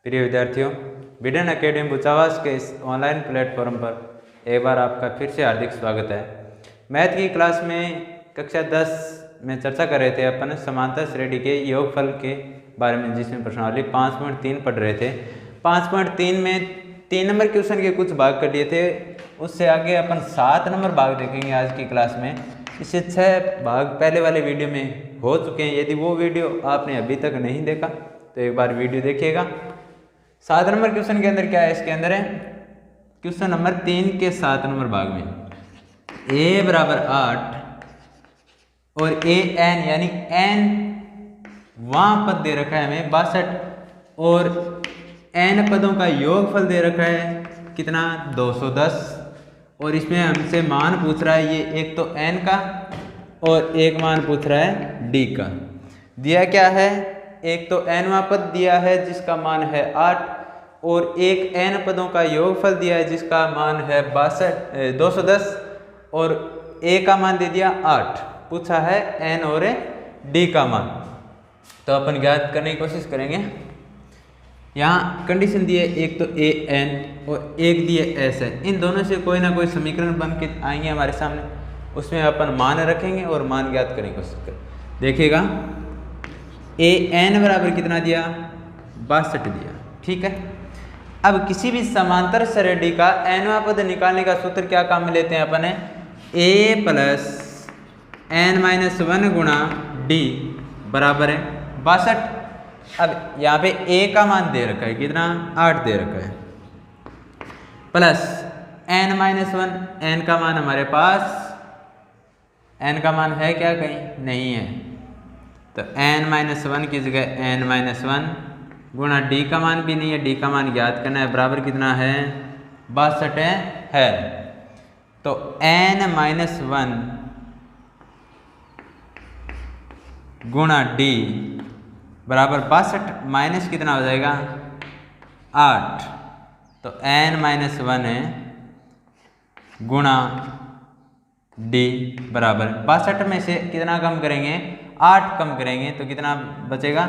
प्रिय विद्यार्थियों, विडन अकेडमी बुचावास के इस ऑनलाइन प्लेटफॉर्म पर एक बार आपका फिर से हार्दिक स्वागत है। मैथ की क्लास में कक्षा 10 में चर्चा कर रहे थे अपन समांतर श्रेणी के योगफल के बारे में, जिसमें प्रश्नावली 5.3 पढ़ रहे थे। 5.3 में 3 नंबर क्वेश्चन के कुछ भाग कर लिए थे। उससे आगे अपन 7 नंबर भाग देखेंगे आज की क्लास में। इससे 6 भाग पहले वाले वीडियो में हो चुके हैं। यदि वो वीडियो आपने अभी तक नहीं देखा तो एक बार वीडियो देखिएगा। 7 नंबर क्वेश्चन के अंदर क्या है, इसके अंदर है क्वेश्चन नंबर 3 के 7 नंबर भाग में a बराबर 8 और a n यानी n वहाँ पद दे रखा है हमें 62 और n पदों का योगफल दे रखा है कितना 210। और इसमें हमसे मान पूछ रहा है, ये एक तो n का और एक मान पूछ रहा है d का। दिया क्या है, एक तो nवां पद दिया है जिसका मान है 8 और एक n पदों का योगफल दिया है जिसका मान है 210 और a का मान दे दिया 8। पूछा है n और d का मान, तो अपन ज्ञात करने की कोशिश करेंगे। यहाँ कंडीशन दी है, एक तो a n और एक दिए s है। इन दोनों से कोई ना कोई समीकरण बन के आएंगे हमारे सामने, उसमें अपन मान रखेंगे और मान ज्ञात करने की कोशिश करें। देखिएगा a n बराबर कितना दिया 62 दिया, ठीक है। अब किसी भी समांतर श्रेणी का nवां पद निकालने का सूत्र क्या काम में लेते हैं अपन है a प्लस n-1 गुणा d बराबर है 62। अब यहाँ पे a का मान दे रखा है कितना 8 दे रखा है, प्लस n-1 n का मान हमारे पास n का मान है क्या, कहीं नहीं है, तो n-1 की जगह n-1 गुणा d का मान भी नहीं है, d का मान ज्ञात करना है, बराबर कितना है 62 है। तो n-1 गुणा d बराबर 62 माइनस कितना हो जाएगा 8। तो n-1 है गुणा d बराबर 62 में से कितना कम करेंगे 8 कम करेंगे तो कितना बचेगा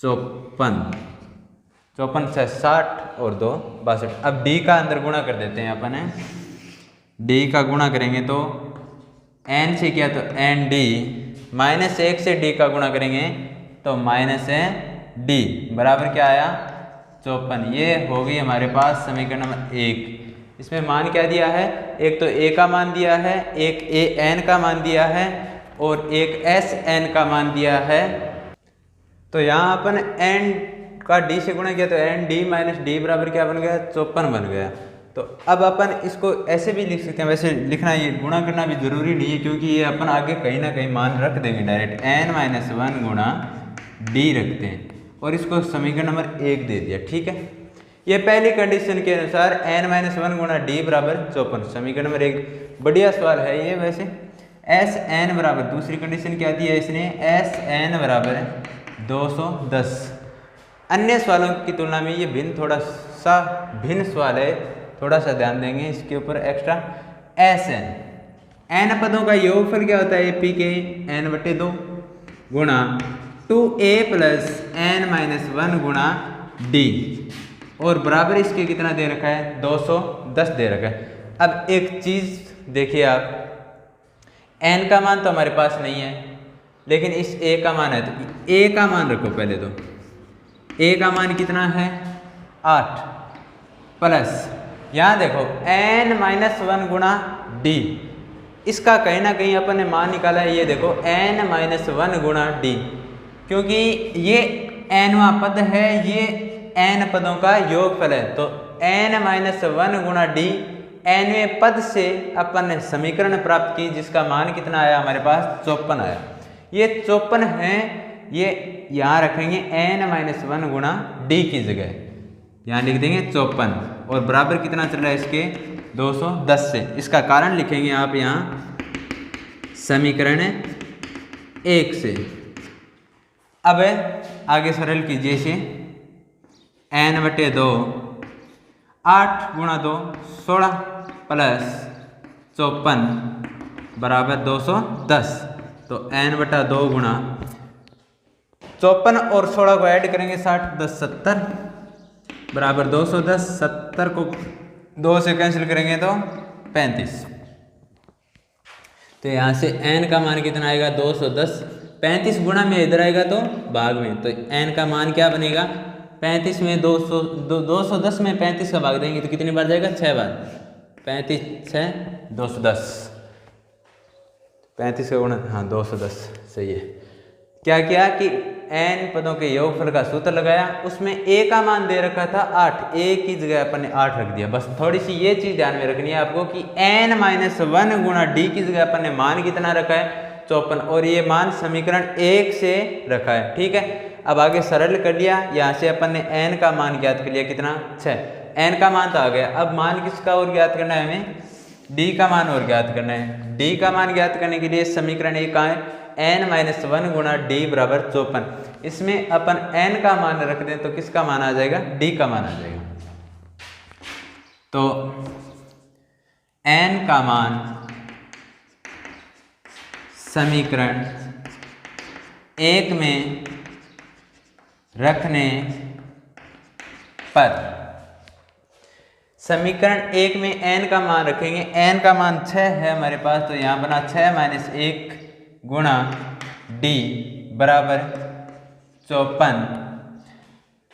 54 से 60 और 2 62। अब d का अंदर गुणा कर देते हैं अपन है, d का गुणा करेंगे तो n से किया तो n d -1 से d का गुणा करेंगे तो -d बराबर क्या आया 54। ये हो गई हमारे पास समीकरण नंबर 1। इसमें मान क्या दिया है, एक तो a का मान दिया है, एक a n का मान दिया है और एक s n का मान दिया है। तो यहाँ अपन n का d से गुणा किया तो n d माइनस d बराबर क्या बन गया 54 बन गया। तो अब अपन इसको ऐसे भी लिख सकते हैं, वैसे लिखना ये गुणा करना भी जरूरी नहीं है क्योंकि ये अपन आगे कहीं ना कहीं मान रख देंगे डायरेक्ट। n-1 गुणा d रखते हैं और इसको समीकरण नंबर 1 दे दिया, ठीक है। ये पहली कंडीशन के अनुसार n-1 गुणा d बराबर 54, समीकरण नंबर 1। बढ़िया सवाल है ये वैसे। एस एन बराबर, दूसरी कंडीशन क्या दी है इसने, एस एन बराबर 210। अन्य सवालों की तुलना में ये थोड़ा सा भिन्न सवाल है, थोड़ा सा ध्यान देंगे इसके ऊपर एक्स्ट्रा। एस एन, एन पदों का योगफल क्या होता है पी के n/2 गुणा 2a प्लस n-1 गुणा d और बराबर इसके कितना दे रखा है 210 दे रखा है। अब एक चीज देखिए आप, n का मान तो हमारे पास नहीं है लेकिन इस a का मान है, तो a का मान रखो पहले। तो a का मान कितना है 8 प्लस यहाँ देखो n-1 गुणा d, इसका कहीं ना कहीं अपन ने मान निकाला है। ये देखो n-1 गुणा d, क्योंकि ये nवां पद है, ये n पदों का योगफल है। तो n-1 गुणा d nवें पद से अपन ने समीकरण प्राप्त की जिसका मान कितना आया हमारे पास 54 आया। ये 54 है, ये यहाँ रखेंगे n-1 गुणा d की जगह, यहाँ लिख देंगे 54 और बराबर कितना चल रहा है इसके 210 से। इसका कारण लिखेंगे आप यहाँ समीकरण 1 से। अब आगे सरल कीजिए इसे, n/2 8 गुणा 2 16 प्लस 54 बराबर 210। तो n/2 गुणा 54 और 16 को ऐड करेंगे 60 10 70 बराबर 210। 70 को 2 से कैंसिल करेंगे तो 35। तो यहाँ से n का मान कितना आएगा 210। 35 गुणा में इधर आएगा तो भाग में, तो n का मान क्या बनेगा 35 में 210 में 35 का भाग देंगे तो कितनी बार जाएगा 6 बार। 35 6 210, 35 का गुणा हाँ 210 सही है। क्या किया कि n पदों के योगफल का सूत्र लगाया, उसमें a का मान दे रखा था 8, a की जगह अपन ने 8 रख दिया। बस थोड़ी सी ये चीज ध्यान में रखनी है आपको कि n-1 गुणा d की जगह अपन ने मान कितना रखा है 54, और ये मान समीकरण 1 से रखा है। ठीक है, अब आगे सरल कर लिया, यहाँ से अपन ने n का मान ज्ञात कर लिया कितना 6, n का मान तो आ गया। अब मान किसका और ज्ञात करना है हमें, d का मान और ज्ञात करना है। d का मान ज्ञात करने के लिए समीकरण 1 कहाँ है, n-1 गुणा d बराबर 54। इसमें अपन n का मान रख दें तो किसका मान आ जाएगा, d का मान आ जाएगा। तो n का मान समीकरण 1 में रखने पर, समीकरण 1 में n का मान रखेंगे, n का मान 6 है हमारे पास, तो यहाँ बना 6 - 1 गुणा d बराबर 54।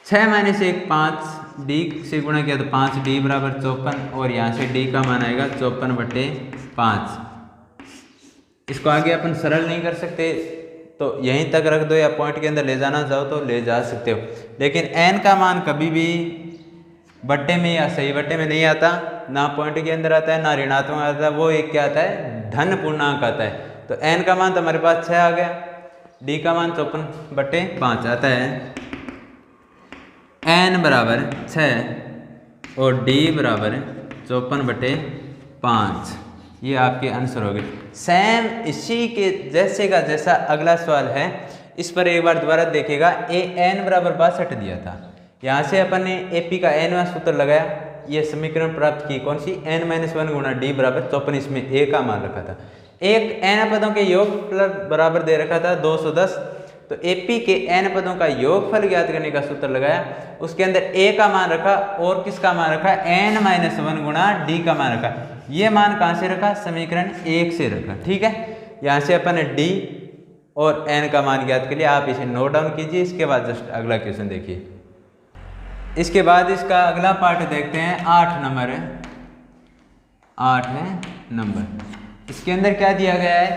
6 - 1 5, d से गुणा किया तो 5d बराबर 54, और यहाँ से d का मान आएगा 54/5। इसको आगे अपन सरल नहीं कर सकते तो यहीं तक रख दो, या पॉइंट के अंदर ले जाना चाहो तो ले जा सकते हो, लेकिन n का मान कभी भी बट्टे में या सही बट्टे में नहीं आता, ना पॉइंट के अंदर आता है ना ऋणात्मक आता है, वो एक क्या आता है धन पूर्णांक आता है। तो n का मान तो हमारे पास 6 आ गया, d का मान 54/5 आता है। n बराबर 6 और d बराबर 54/5, ये आपके आंसर हो गए। सेम इसी के जैसे का जैसा अगला सवाल है, इस पर एक बार दोबारा देखिएगा। n बराबर 62 दिया था, यहाँ से अपन ने AP का nवां सूत्र लगाया, ये समीकरण प्राप्त की कौन सी, n-1 गुणा d बराबर 54। इसमें a का मान रखा था, एक n पदों के योगफल बराबर दे रखा था 210, तो AP के n पदों का योगफल ज्ञात करने का सूत्र लगाया, उसके अंदर a का मान रखा और किसका मान रखा n-1 गुणा d का मान रखा। ये मान कहाँ से रखा, समीकरण 1 से रखा। ठीक है, यहाँ से अपन ने d और n का मान ज्ञात कर लिया, आप इसे नोट डाउन कीजिए। इसके बाद जस्ट अगला क्वेश्चन देखिए। इसके बाद इसका अगला पार्ट देखते हैं, 8 नंबर है, 8 नंबर। इसके अंदर क्या दिया गया है,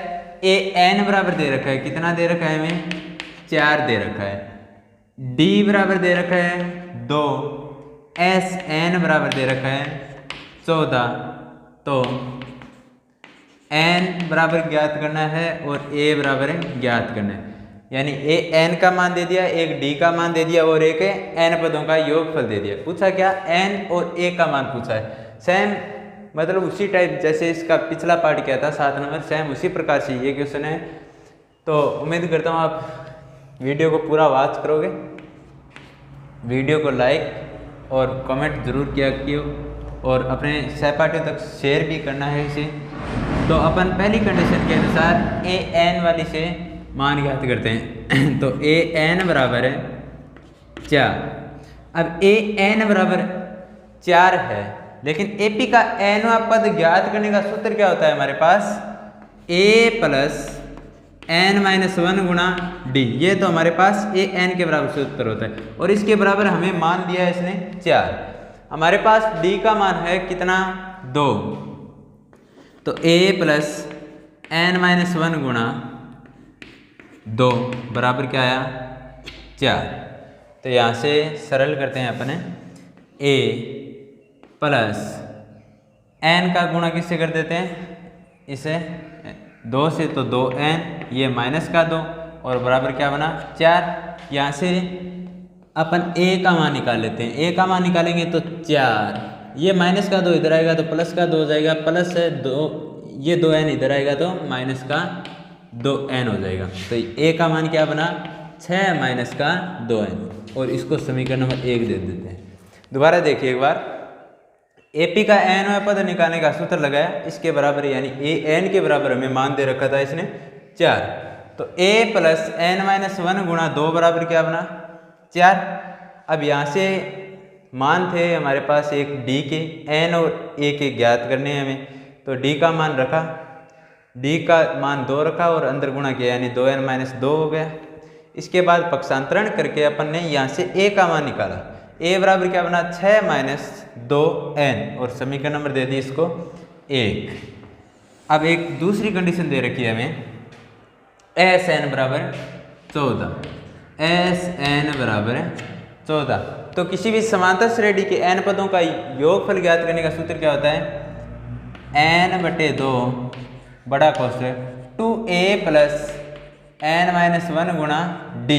n बराबर दे रखा है, कितना दे रखा है हमें 4 दे रखा है, d बराबर दे रखा है 2, n बराबर दे रखा है 14। तो n बराबर ज्ञात करना है और a बराबर ज्ञात करना है, यानी n का मान दे दिया, एक d का मान दे दिया और एक n पदों का योगफल दे दिया। पूछा क्या, n और a का मान पूछा है। सेम मतलब उसी टाइप जैसे इसका पिछला पार्ट किया था 7 नंबर, सेम उसी प्रकार से ये क्वेश्चन है। तो उम्मीद करता हूँ आप वीडियो को पूरा वॉच करोगे, वीडियो को लाइक और कमेंट जरूर किया कीजिए, और अपने सहपाठियों तक शेयर भी करना है इसे। तो अपन पहली कंडीशन के अनुसार an वाली से मान ज्ञात करते हैं। तो an बराबर है 4। अब an बराबर 4 है, लेकिन AP का nवां पद ज्ञात करने का सूत्र क्या होता है हमारे पास, a प्लस n-1 गुणा d। ये तो हमारे पास an के बराबर सूत्र होता है, और इसके बराबर हमें मान दिया है इसने 4। हमारे पास d का मान है कितना 2, तो a प्लस n-1 गुणा 2 बराबर क्या आया 4। तो यहाँ से सरल करते हैं अपने, a प्लस n का गुणा किससे कर देते हैं, इसे 2 से, तो 2n, ये माइनस का 2 और बराबर क्या बना 4। यहाँ से अपन a का मान निकाल लेते हैं, a का मान निकालेंगे तो 4, ये माइनस का 2 इधर आएगा तो प्लस का 2 हो जाएगा, प्लस है 2, ये 2n इधर आएगा तो माइनस का 2n हो जाएगा। तो a का मान क्या बना 6 माइनस का 2n, और इसको समीकरण नंबर 1 दे देते हैं। दोबारा देखिए एक बार, AP का nवां पद निकालने का सूत्र लगाया, इसके बराबर यानी an के बराबर हमें मान दे रखा था इसने 4। तो a प्लस n माइनस 1 गुणा 2 बराबर क्या बना 4। अब यहाँ से मान थे हमारे पास एक d के, n और a के ज्ञात करने हैं हमें, तो d का मान रखा, d का मान 2 रखा और अंदर गुणा किया यानी 2n माइनस 2 हो गया। इसके बाद पक्षांतरण करके अपन ने यहाँ से a का मान निकाला, a बराबर क्या बना 6 माइनस 2n और समीकरण नंबर दे दी इसको 1। अब एक दूसरी कंडीशन दे रखी है हमें एस एन बराबर 14, एस एन बराबर 14। तो किसी भी समांतर श्रेणी के n पदों का योगफल ज्ञात करने का सूत्र क्या होता है n बटे 2 बड़ा कोष्ठक 2a प्लस n माइनस 1 गुणा d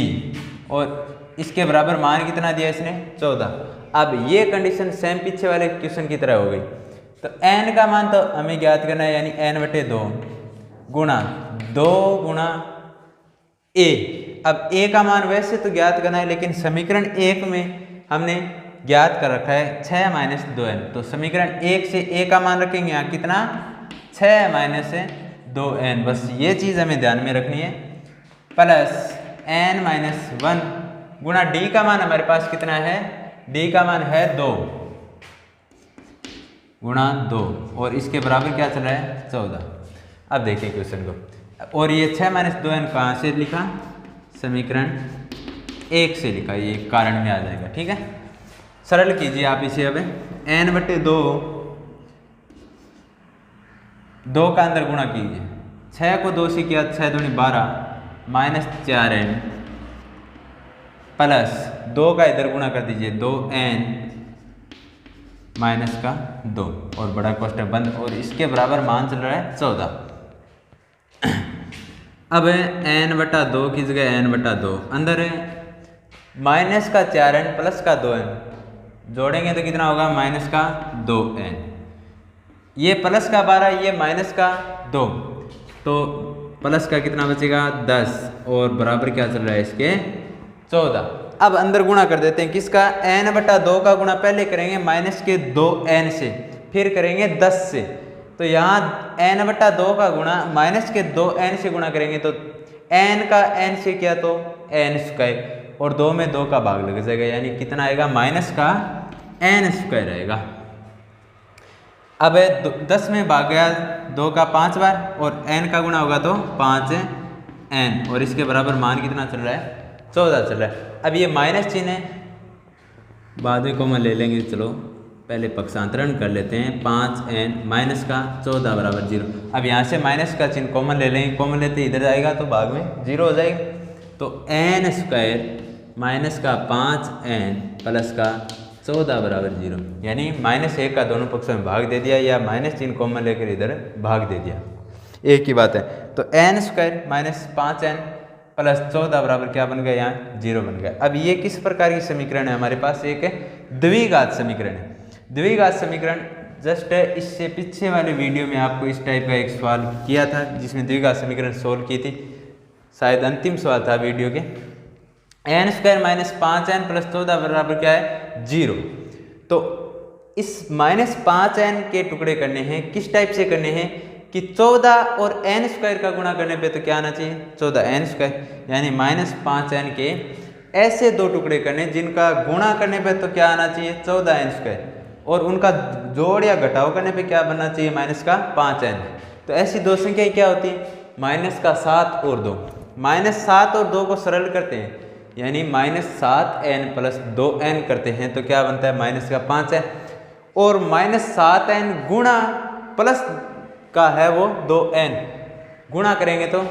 और इसके बराबर मान कितना दिया इसने 14। अब ये कंडीशन सेम पीछे वाले क्वेश्चन की तरह हो गई। तो n का मान तो हमें ज्ञात करना है यानी n बटे 2 गुणा 2 गुणा a। अब a का मान वैसे तो ज्ञात करना है लेकिन समीकरण 1 में हमने ज्ञात कर रखा है 6 माइनस 2n, तो समीकरण 1 से a का मान रखेंगे यहाँ कितना 6 माइनस 2n, बस ये चीज़ हमें ध्यान में रखनी है। प्लस n माइनस 1 गुणा d का मान हमारे पास कितना है, d का मान है 2 गुणा 2 और इसके बराबर क्या चल रहा है 14। अब देखिए क्वेश्चन को, और ये 6 माइनस 2n कहाँ से लिखा, समीकरण 1 से लिखा, ये कारण में आ जाएगा। ठीक है, सरल कीजिए आप इसे। अब n बटे 2 का अंदर गुणा कीजिए, 6 को 2 से किया 6 दूनी 12 माइनस 4n प्लस 2 का इधर गुणा कर दीजिए 2n माइनस का 2 और बड़ा कोष्ठक बंद और इसके बराबर मान चल रहा है 14। अब n बटा 2 की जगह n बटा 2, अंदर माइनस का 4n प्लस का 2n जोड़ेंगे तो कितना होगा माइनस का 2n, ये प्लस का 12 ये माइनस का 2, तो प्लस का कितना बचेगा 10 और बराबर क्या चल रहा है इसके 14। अब अंदर गुणा कर देते हैं किसका, n बटा 2 का गुणा पहले करेंगे माइनस के 2n से, फिर करेंगे 10 से, तो यहाँ n बटा 2 का गुणा माइनस के 2n से गुणा करेंगे तो n का n से किया तो n स्क्वायर और 2 में 2 का भाग लग जाएगा यानी कितना आएगा माइनस का n स्क्वायर आएगा। अब 10 में भाग गया 2 का 5 बार और n का गुणा होगा तो 5n और इसके बराबर मान कितना चल रहा है 14 चल रहा है। अब ये माइनस चिन्ह है, बाद में कॉमन ले लेंगे, चलो पहले पक्षांतरण कर लेते हैं। 5n माइनस का 14 बराबर 0। अब यहाँ से माइनस का चिन्ह कॉमन ले लेंगे, कॉमन लेते इधर जाएगा तो भाग में 0 हो जाएगा, तो n स्क्वायर माइनस का 5n प्लस का 14 बराबर 0 यानी माइनस 1 का दोनों पक्षों में भाग दे दिया या माइनस चिन्ह कॉमन लेकर इधर भाग दे दिया, एक ही बात है। तो n square minus 5n plus 14 बराबर क्या बन गया, यहाँ 0 बन गया। अब ये किस प्रकार की समीकरण है, हमारे पास एक द्विघात समीकरण है। द्विघात समीकरण जस्ट इससे पीछे वाले वीडियो में आपको इस टाइप का एक सवाल किया था जिसमें द्विघात समीकरण सोल्व की थी, शायद अंतिम सवाल था वीडियो के। n square minus 5n plus 14 बराबर क्या है 0। तो इस माइनस 5n के टुकड़े करने हैं, किस टाइप से करने हैं कि 14 और n स्क्वायर का गुणा करने पे तो क्या आना चाहिए 14n स्क्वायर, यानी माइनस 5n के ऐसे दो टुकड़े करने जिनका गुणा करने पे तो क्या आना चाहिए 14n स्क्वायर और उनका जोड़ या घटाव करने पे क्या बनना चाहिए माइनस का 5n। तो ऐसी दो संख्याएं क्या होती है माइनस का 7 और 2, माइनस 7 और 2 को सरल करते हैं यानी माइनस 7n प्लस 2n करते हैं तो क्या बनता है माइनस का 5n और माइनस 7n गुणा प्लस का है वो 2n, गुणा करेंगे तो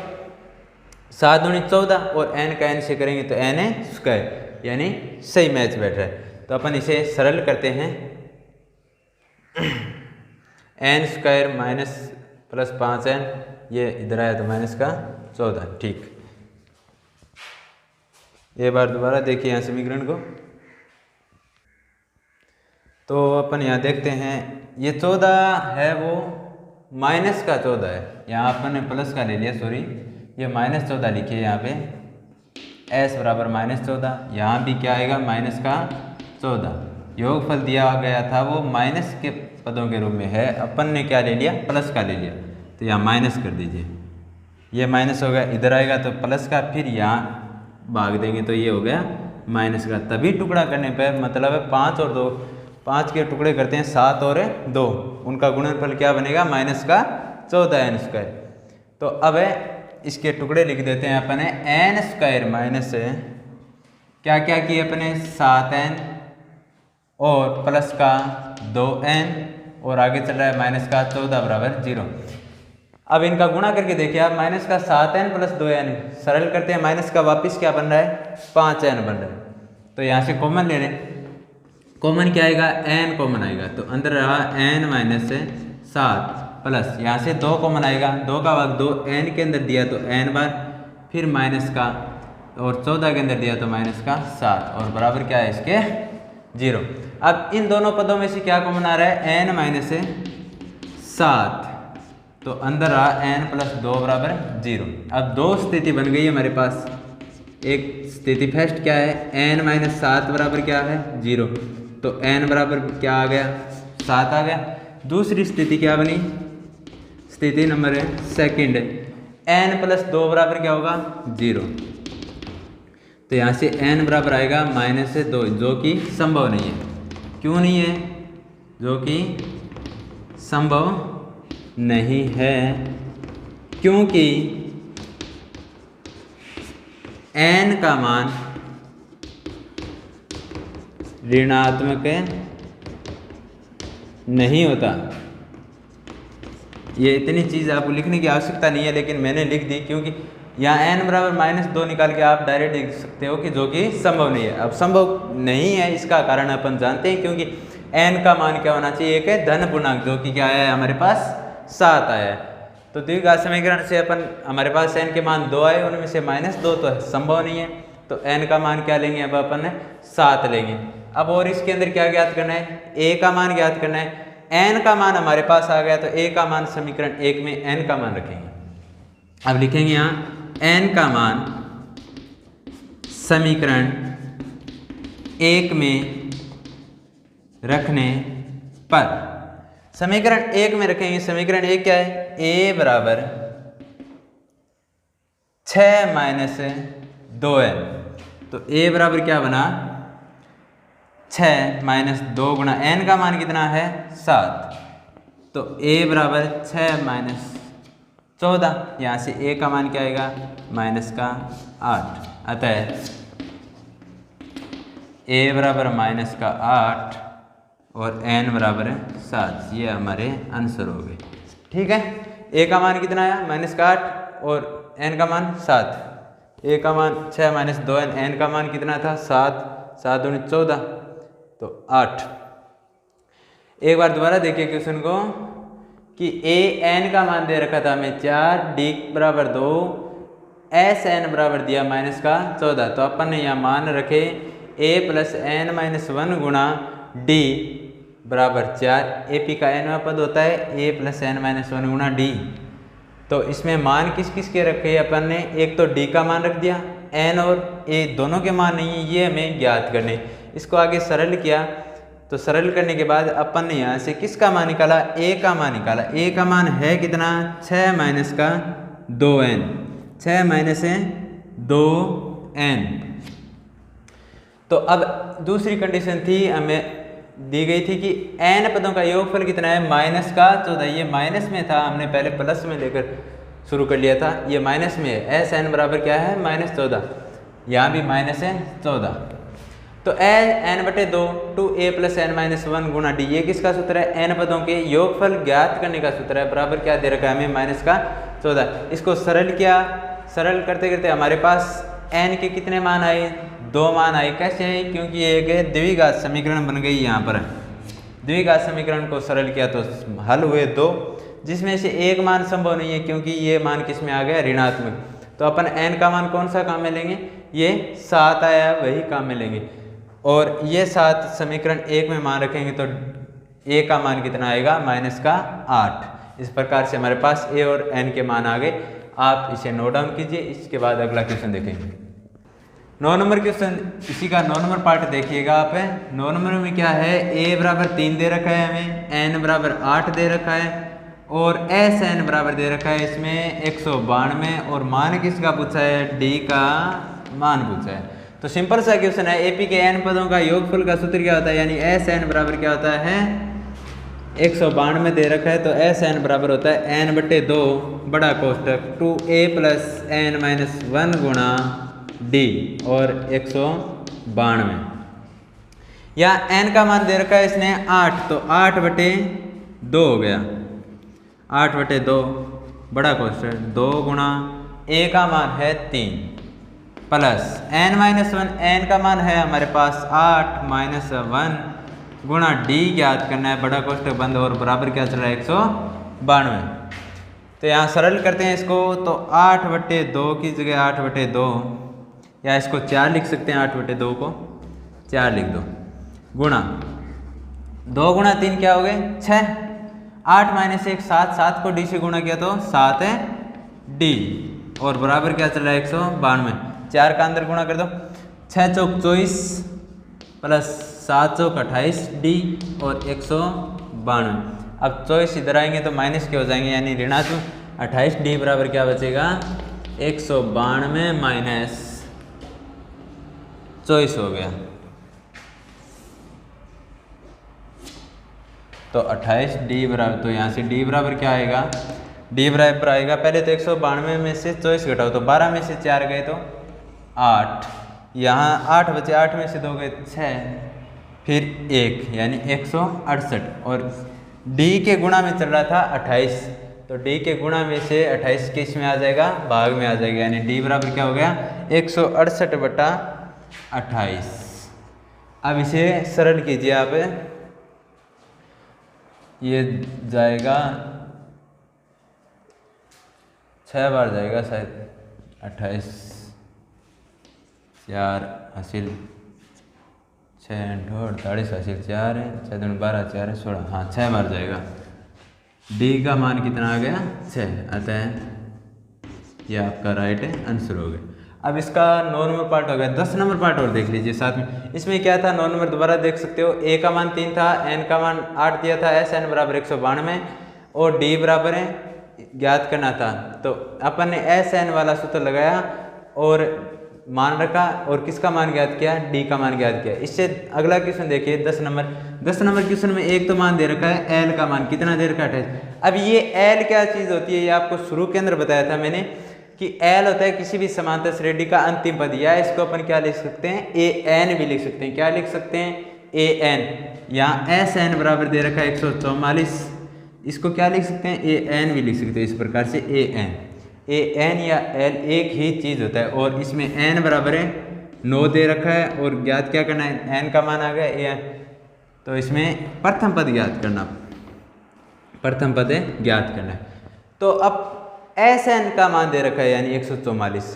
7 दूनी 14 और n का n से करेंगे तो n स्क्वायर यानी सही मैच बैठ रहा है। तो अपन इसे सरल करते हैं, n square minus plus 5n ये इधर आया तो माइनस का 14, ठीक। ये बार दोबारा देखिए यहाँ समीकरण को, तो अपन यहाँ देखते हैं ये 14 है वो माइनस का 14 है, यहाँ अपन ने प्लस का ले लिया, सॉरी ये माइनस 14 लिखिए यहाँ पे, s बराबर माइनस 14, यहाँ भी क्या आएगा माइनस का 14। योगफल दिया गया था वो माइनस के पदों के रूप में है, अपन ने क्या ले लिया प्लस का ले लिया, तो यहाँ माइनस कर दीजिए, ये माइनस हो गया, इधर आएगा तो प्लस का, फिर यहाँ भाग देंगे तो ये हो गया माइनस का। तभी टुकड़ा करने पर मतलब है 5 और 2, 5 के टुकड़े करते हैं 7 और 2, उनका गुणनफल क्या बनेगा माइनस का 14n²। तो अब इसके टुकड़े लिख देते हैं अपने n² माइनस क्या क्या किए अपने 7n और प्लस का 2n और आगे चल रहा है माइनस का 14 बराबर 0। अब इनका गुणा करके देखिए आप, माइनस का 7n प्लस 2n सरल करते हैं, माइनस का वापस क्या बन रहा है 5n बन रहा है। तो यहाँ से कॉमन ले लें, कॉमन क्या आएगा n कॉमन आएगा, तो अंदर रहा n माइनस 7 प्लस यहाँ से 2 कॉमन आएगा, 2 का भाग 2 n के अंदर दिया तो n बार, फिर माइनस का और 14 के अंदर दिया तो माइनस का 7 और बराबर क्या है इसके 0। अब इन दोनों पदों में से क्या कॉमन आ रहा है n माइनस 7, तो अंदर रहा n प्लस 2 बराबर 0। अब दो स्थिति बन गई है हमारे पास, एक स्थिति फर्स्ट क्या है n माइनस 7 बराबर क्या है 0, तो n बराबर क्या आ गया 7 आ गया। दूसरी स्थिति क्या बनी, स्थिति नंबर सेकंड, n प्लस 2 बराबर क्या होगा 0, तो यहाँ से n बराबर आएगा माइनस 2, जो कि संभव नहीं है। क्यों नहीं है, जो कि संभव नहीं है क्योंकि n का मान ऋणात्मक नहीं होता। ये इतनी चीज़ आपको लिखने की आवश्यकता नहीं है, लेकिन मैंने लिख दी क्योंकि यहाँ n बराबर माइनस 2 निकाल के आप डायरेक्ट लिख सकते हो कि जो कि संभव नहीं है। अब संभव नहीं है इसका कारण अपन जानते हैं, क्योंकि n का मान क्या होना चाहिए, एक है धन पूर्णांक, जो कि क्या है हमारे पास 7 आया है। तो द्विघात समीकरण से अपन हमारे पास n के मान 2 आए, उनमें से माइनस 2 तो संभव नहीं है, तो n का मान क्या लेंगे, अब अपन 7 लेंगे। अब और इसके अंदर क्या ज्ञात करना है, a का मान ज्ञात करना है। n का मान हमारे पास आ गया, तो a का मान समीकरण 1 में n का मान रखेंगे। अब लिखेंगे यहाँ n का मान समीकरण 1 में रखने पर, समीकरण 1 में रखेंगे। समीकरण 1 क्या है, a बराबर 6 माइनस 2n, तो a बराबर क्या बना 6 माइनस 2 गुणा n का मान कितना है 7, तो a बराबर 6 माइनस 14, यहाँ से a का मान क्या आएगा माइनस का 8, अतः a बराबर माइनस का 8 और n बराबर 7, ये हमारे आंसर हो गए। ठीक है, a का मान कितना आया माइनस का 8 और n का मान 7, a का मान 6 माइनस 2n, n का मान कितना था 7, 7 दूनी 14, तो 8। एक बार दोबारा देखिए क्वेश्चन को कि a n का मान दे रखा था हमें 4, d बराबर 2, s n बराबर दिया माइनस का 14, तो अपन ने यहाँ मान रखे a प्लस n माइनस 1 गुणा d बराबर 4, AP का nवां पद होता है a प्लस n माइनस 1 गुणा d। तो इसमें मान किस किस के रखे अपन ने, एक तो d का मान रख दिया, n और a दोनों के मान नहीं है, ये हमें ज्ञात करने। इसको आगे सरल किया, तो सरल करने के बाद अपन ने यहाँ से किसका मान निकाला, a का मान निकाला। a का मान है कितना 6 माइनस का 2n, 6 माइनस 2n। तो अब दूसरी कंडीशन थी हमें दी गई थी कि n पदों का योगफल कितना है माइनस का 14, ये माइनस में था, हमने पहले प्लस में लेकर शुरू कर लिया था, ये माइनस में है। s n बराबर क्या है माइनस 14, यहाँ भी माइनस है 14, तो n/2 2a plus n minus 1 गुणा d, ये किसका सूत्र है, n पदों के योगफल ज्ञात करने का सूत्र है। बराबर क्या दे रखा है हमें माइनस का 14। इसको सरल किया, सरल करते करते हमारे पास n के कितने मान आए, 2 मान आए। कैसे है, क्योंकि ये एक द्विघात समीकरण बन गई। यहाँ पर द्विघात समीकरण को सरल किया तो हल हुए 2, जिसमें से एक मान संभव नहीं है, क्योंकि ये मान किस में आ गया ऋणात्मक। तो अपन n का मान कौन सा काम में लेंगे, ये 7 आया वही काम में लेंगे, और ये 7 समीकरण 1 में मान रखेंगे तो a का मान कितना आएगा माइनस का 8। इस प्रकार से हमारे पास a और n के मान आ गए। आप इसे नोट डाउन कीजिए, इसके बाद अगला क्वेश्चन देखेंगे। 9 नंबर क्वेश्चन, इसी का 9 नंबर पार्ट देखिएगा आप। 9 नंबर में क्या है, a बराबर 3 दे रखा है हमें, n बराबर 8 दे रखा है, और एस एन बराबर दे रखा है इसमें 192 और मान किसका पूछा है, डी का मान पूछा है। तो सिंपल सा क्वेश्चन है, एपी के एन पदों का योगफल का सूत्र क्या होता है, यानी एस एन बराबर क्या होता है 192 दे रखा है, तो एस एन बराबर होता है एन बटे 2 बड़ा कोष्टक 2a प्लस एन माइनस 1 गुणा डी और 192। या एन का मान दे रखा है इसने 8, तो 8 बटे 2 हो गया, 8 बटे 2 बड़ा कोष्टक 2 गुणा ए का मान है 3 प्लस एन माइनस 1, एन का मान है हमारे पास 8 माइनस 1 गुणा डी ज्ञात करना है, बड़ा कोष्टक बंद और बराबर क्या चल रहा है 192। तो यहाँ सरल करते हैं इसको, तो 8 बटे 2 की जगह 8 बटे 2 या इसको 4 लिख सकते हैं, 8 बटे 2 को 4 लिख दो गुणा 2 गुणा 3 क्या हो गए 6, 8 माइनस 1 7, 7 को डी से गुणा किया तो 7 है डी और बराबर क्या चल रहा है 192। 4 का अंदर गुणा कर दो, 6 चौक 24 प्लस 7 चौक 28 डी और 192। अब 24 इधर आएंगे तो माइनस के हो जाएंगे, यानी ऋणात्मक 28 डी बराबर क्या बचेगा 192 माइनस 24 हो गया। तो 28 डी बराबर, तो यहाँ से डी बराबर क्या आएगा, डी बराबर आएगा पहले तो 192 में से 24 घटाओ तो 12 में से 4 गए तो 8, यहाँ 8 बचे, 8 में से 2 गए 6, फिर 1 यानी 168 और डी के गुणा में चल रहा था 28, तो डी के गुणा में से 28 किस में आ जाएगा, भाग में आ जाएगा, यानी डी बराबर क्या हो गया 168 बटा 28। अब इसे सरल कीजिए आप, ये जाएगा 6 बार जाएगा शायद, 28 4 हासिल 6 48 हासिल 4 है, 6 दूनी 12 4 है 16, हाँ 6 बार जाएगा। डी का मान कितना आ गया 6, अतः यह आपका राइट आंसर हो गया। अब इसका 9 नंबर पार्ट हो गया, 10 नंबर पार्ट और देख लीजिए साथ में। इसमें क्या था 9 नंबर दोबारा देख सकते हो, ए का मान 3 था, एन का मान 8 दिया था, एस एन बराबर 192 और डी बराबर है ज्ञात करना था। तो अपन ने एस एन वाला सूत्र लगाया और मान रखा और किसका मान ज्ञात किया, डी का मान ज्ञात किया। इससे अगला क्वेश्चन देखिए 10 नंबर क्वेश्चन में एक तो मान दे रखा है एल का मान कितना दे रखा है 28। अब ये एल क्या चीज़ होती है, ये आपको शुरू के अंदर बताया था मैंने कि एल होता है किसी भी समांतर श्रेणी का अंतिम पद, या इसको अपन क्या लिख सकते हैं ए एन भी लिख सकते हैं। क्या लिख सकते हैं ए एन, यहाँ एस एन बराबर दे रखा है 144, इसको क्या लिख सकते हैं ए एन भी लिख सकते हैं इस प्रकार से ए एन या एल एक ही चीज़ होता है। और इसमें एन बराबर है 9 दे रखा है और ज्ञात क्या करना है, एन का मान आ गया ए एन, तो इसमें प्रथम पद ज्ञात करना, प्रथम पद ज्ञात करना है। तो अब एस एन का मान दे रखा है यानी 144,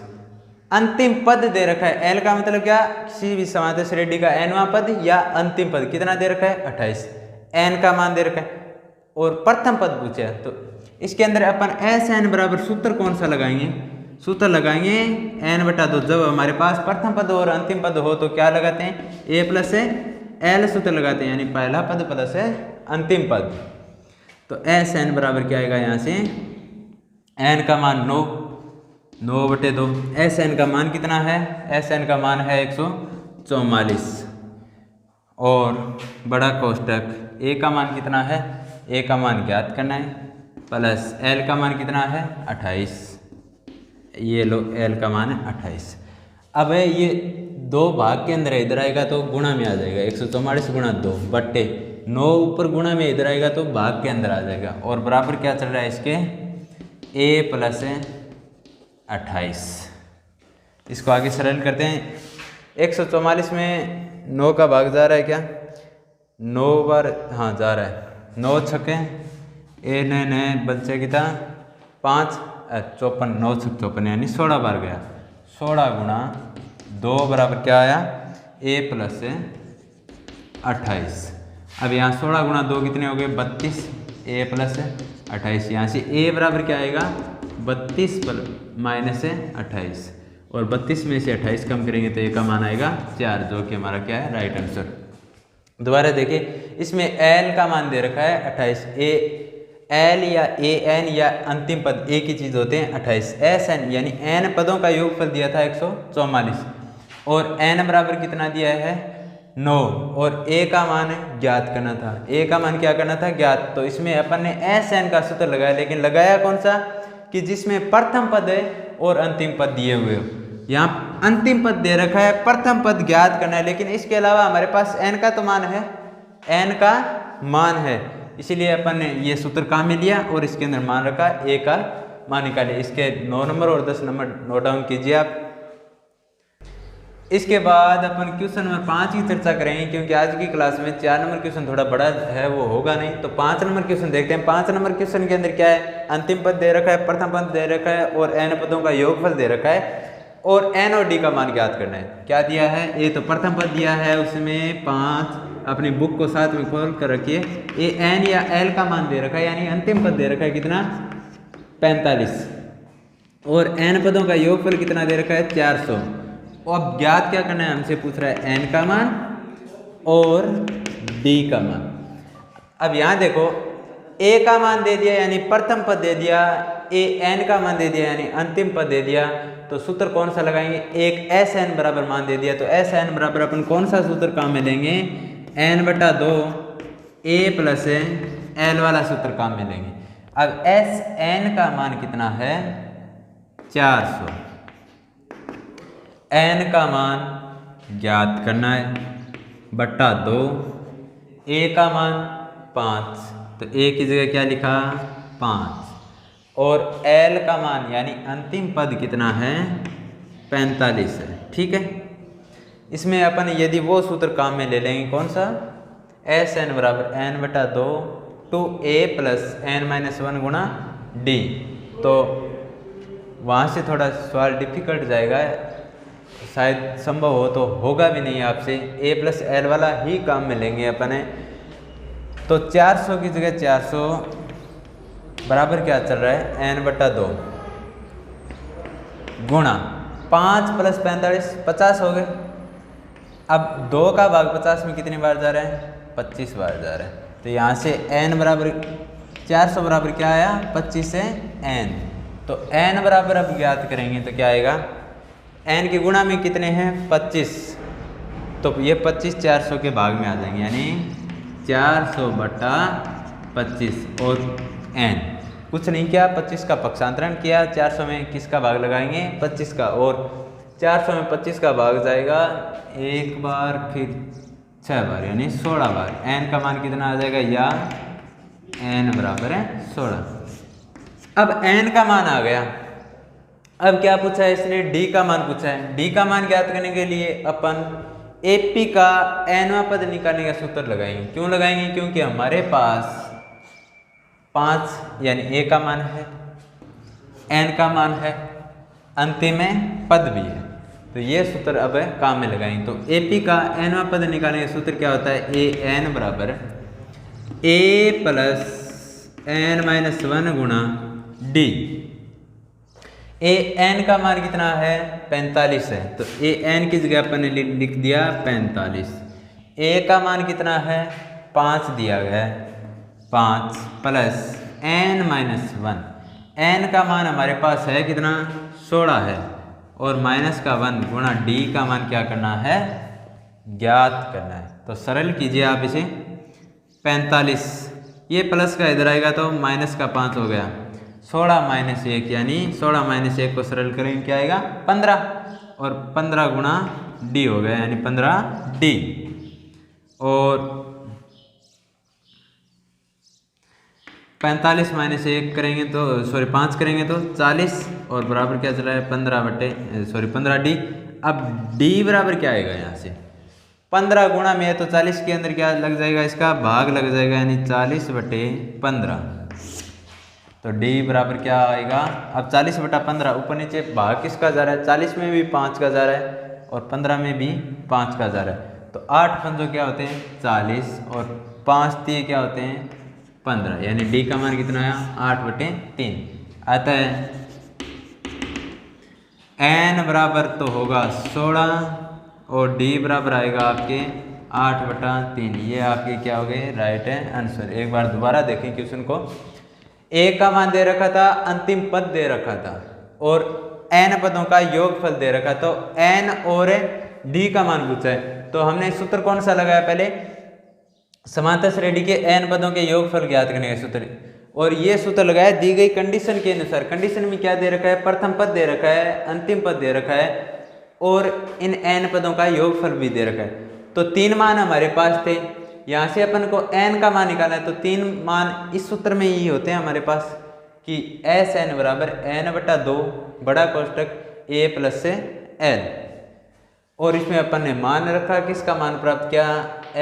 अंतिम पद दे रखा है, एल का मतलब क्या, किसी भी समांतर श्रेणी का एनवां पद या अंतिम पद कितना दे रखा है 28, एन का मान दे रखा है और प्रथम पद पूछा है। तो इसके अंदर अपन एस एन बराबर सूत्र कौन सा लगाएंगे, सूत्र लगाएंगे एन बटा 2। जब हमारे पास प्रथम पद और अंतिम पद हो तो क्या लगाते हैं ए प्लस एल सूत्र लगाते हैं, यानी पहला पद प्लस अंतिम पद। तो एस एन बराबर क्या आएगा, यहाँ से एन का मान 9 बटे 2, एस एन का मान कितना है, एस एन का मान है 144 और बड़ा कोष्टक ए का मान कितना है, ए का मान ज्ञात करना है प्लस एल का मान कितना है 28, ये लो एल का मान है 28। अब ये 2 भाग के अंदर इधर आएगा तो गुणा में आ जाएगा, 144 गुणा 2 बट्टे 9 ऊपर गुणा में इधर आएगा तो भाग के अंदर आ जाएगा और बराबर क्या चल रहा है इसके a प्लस 28। इसको आगे सरल करते हैं, 144 में 9 का भाग जा रहा है क्या, 9 बार हाँ जा रहा है, 9 छक्के ए ने बच्चे की था 5 54, 9 छक 54 यानी 16 बार गया, 16 गुणा 2 बराबर क्या आया a प्लस 28। अब यहाँ 16 गुणा 2 कितने हो गए 32, a प्लस 28, यहाँ से a बराबर क्या आएगा 32 माइनस 28 और 32 में से 28 कम करेंगे तो a का मान आएगा 4, जो कि हमारा क्या है राइट आंसर। दोबारा देखिए इसमें l का मान दे रखा है 28, एल या ए एन या अंतिम पद एक ही चीज़ होते हैं 28। एस एन यानी एन पदों का योगफल दिया था 144 और एन बराबर कितना दिया है 9 और ए का मान ज्ञात करना था। ए का मान क्या करना था ज्ञात। तो इसमें अपन ने एस एन का सूत्र लगाया, लेकिन लगाया कौन सा कि जिसमें प्रथम पद है और अंतिम पद दिए हुए हो। यहाँ अंतिम पद दे रखा है, प्रथम पद ज्ञात करना है, लेकिन इसके अलावा हमारे पास एन का तो मान है, एन का मान है, इसीलिए अपन ने ये सूत्र काम में लिया और इसके अंदर मान रखा ए का मान निकालिए। इसके 9 नंबर और 10 नंबर नोट डाउन कीजिए आप। इसके बाद अपन क्वेश्चन नंबर 5 की चर्चा करेंगे, क्योंकि आज की क्लास में 4 नंबर क्वेश्चन थोड़ा बड़ा है, वो होगा नहीं। तो 5 नंबर क्वेश्चन देखते हैं। 5 नंबर क्वेश्चन के अंदर क्या है, अंतिम पद दे रखा है, प्रथम पद दे रखा है और एन पदों का योगफल दे रखा है और एन और डी का मान ज्ञात करना है। क्या दिया है, ये तो प्रथम पद दिया है, उसमें 5, अपनी बुक को साथ में खोल कर रखिए। ए एन या एल का मान दे रखा है, यानी अंतिम पद दे रखा है कितना 45 और एन पदों का योगफल कितना दे रखा है 400। अब ज्ञात क्या करना है, हमसे पूछ रहा है एन का मान और डी का मान। अब यहाँ देखो ए का मान दे दिया यानी प्रथम पद दे दिया, ए एन का मान दे दिया यानी अंतिम पद दे दिया। तो सूत्र कौन सा लगाएंगे, एक एस एन बराबर मान दे दिया, तो एस एन बराबर अपन कौन सा सूत्र काम में लेंगे, एन बटा 2 ए प्लस एल वाला सूत्र काम में लेंगे। अब एस एन का मान कितना है 400, एन का मान ज्ञात करना है बटा 2, ए का मान 5, तो ए की जगह क्या लिखा 5 और एल का मान यानी अंतिम पद कितना है 45 है। ठीक है, इसमें अपन यदि वो सूत्र काम में ले लेंगे कौन सा, एस एन बराबर एन बटा 2 two A plus N minus 1 गुणा डी। तो वहाँ से थोड़ा सवाल डिफिकल्ट जाएगा, शायद संभव हो तो होगा भी नहीं आपसे, ए प्लस एल वाला ही काम में लेंगे अपन है। तो 400 की जगह 400 बराबर क्या चल रहा है एन बटा 2 गुणा 5 प्लस 45 50 हो गए। अब 2 का भाग 50 में कितनी बार जा रहा है 25 बार जा रहा है। तो यहाँ से n बराबर 400 बराबर क्या आया 25 से n। तो n बराबर अब ज्ञात करेंगे तो क्या आएगा, n के गुणा में कितने हैं 25, तो ये 25 400 के भाग में आ जाएंगे, यानी 400 बटा 25 और n कुछ नहीं किया, 25 का पक्षांतरण किया, 400 में किसका भाग लगाएंगे 25 का, और 400 में 25 का भाग जाएगा एक बार फिर 6 बार यानी 16 बार। n का मान कितना आ जाएगा, या n बराबर है 16। अब n का मान आ गया, अब क्या पूछा है इसने, d का मान पूछा है। d का मान ज्ञात करने के लिए अपन AP का nवां पद निकालने का सूत्र लगाएंगे। क्यों लगाएंगे, क्योंकि हमारे पास 5 यानी a का मान है, n का मान है, अंतिम में पद भी है, तो ये सूत्र अब काम में लगाएंगे। तो AP का nवां पद निकालने का सूत्र क्या होता है, a n बराबर a प्लस n माइनस 1 गुणा d। ए एन का मान कितना है 45 है, तो ए एन की जगह अपन ने लिख दिया 45। ए का मान कितना है 5 दिया गया है, 5 प्लस एन माइनस 1। एन का मान हमारे पास है कितना 16 है, और माइनस का 1 गुणा डी का मान क्या करना है ज्ञात करना है। तो सरल कीजिए आप इसे, 45 ये प्लस का इधर आएगा तो माइनस का 5 हो गया, 16 माइनस 1 यानी 16 माइनस 1 को सरल करेंगे क्या आएगा 15, और 15 गुणा डी हो गया यानी 15 डी। और 45 माइनस 1 करेंगे तो 5 करेंगे तो 40, और बराबर क्या चल रहा है 15 डी। अब डी बराबर क्या आएगा, यहाँ से 15 गुणा में है तो 40 के अंदर क्या लग जाएगा, इसका भाग लग जाएगा यानी 40/15। तो d बराबर क्या आएगा, अब 40/15 ऊपर नीचे भाग किसका जा रहा है, 40 में भी 5 का जा रहा है और 15 में भी 5 का जा रहा है। तो 8 पंजों क्या होते हैं 40 और 5 तीन क्या होते हैं 15, यानी d का मान कितना आया 8/3 आता है। n बराबर तो होगा 16 और d बराबर आएगा आपके 8/3। ये आपके क्या हो गए राइट है आंसर। एक बार दोबारा देखें क्वेश्चन को, ए का मान दे रखा था, अंतिम पद दे रखा था और n पदों का योगफल दे रखा, तो n और d का मान पूछा है। तो हमने सूत्र कौन सा लगाया, पहले समांतर श्रेणी के n पदों के योगफल ज्ञात करने का सूत्र, और ये सूत्र लगाया दी गई कंडीशन के अनुसार। कंडीशन में क्या दे रखा है, प्रथम पद दे रखा है, अंतिम पद दे रखा है और इन n पदों का योगफल भी दे रखा है। तो 3 मान हमारे पास थे, यहाँ से अपन को n का मान निकालना है, तो 3 मान इस सूत्र में ही होते हैं हमारे पास कि Sn बराबर n/2 बड़ा कोष्टक a प्लस से l, और इसमें अपन ने मान रखा, किसका मान प्राप्त किया,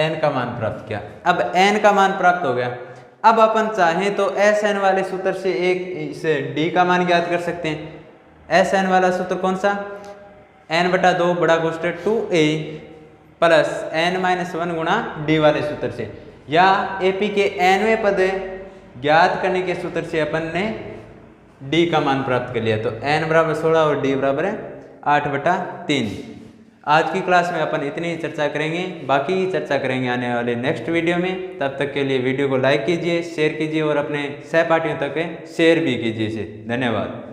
n का मान प्राप्त किया। अब n का मान प्राप्त हो गया, अब अपन चाहें तो Sn वाले सूत्र से इसे d का मान ज्ञात कर सकते हैं। Sn वाला सूत्र कौन सा, n/2 बड़ा कोष्टक 2a प्लस n-1 गुणा d वाले सूत्र से, या AP के nवें पद ज्ञात करने के सूत्र से अपन ने d का मान प्राप्त कर लिया। तो n बराबर 16 और d बराबर 8/3। आज की क्लास में अपन इतनी ही चर्चा करेंगे, बाकी की चर्चा करेंगे आने वाले नेक्स्ट वीडियो में। तब तक के लिए वीडियो को लाइक कीजिए, शेयर कीजिए और अपने सहपाठियों तक शेयर भी कीजिए इसे। धन्यवाद।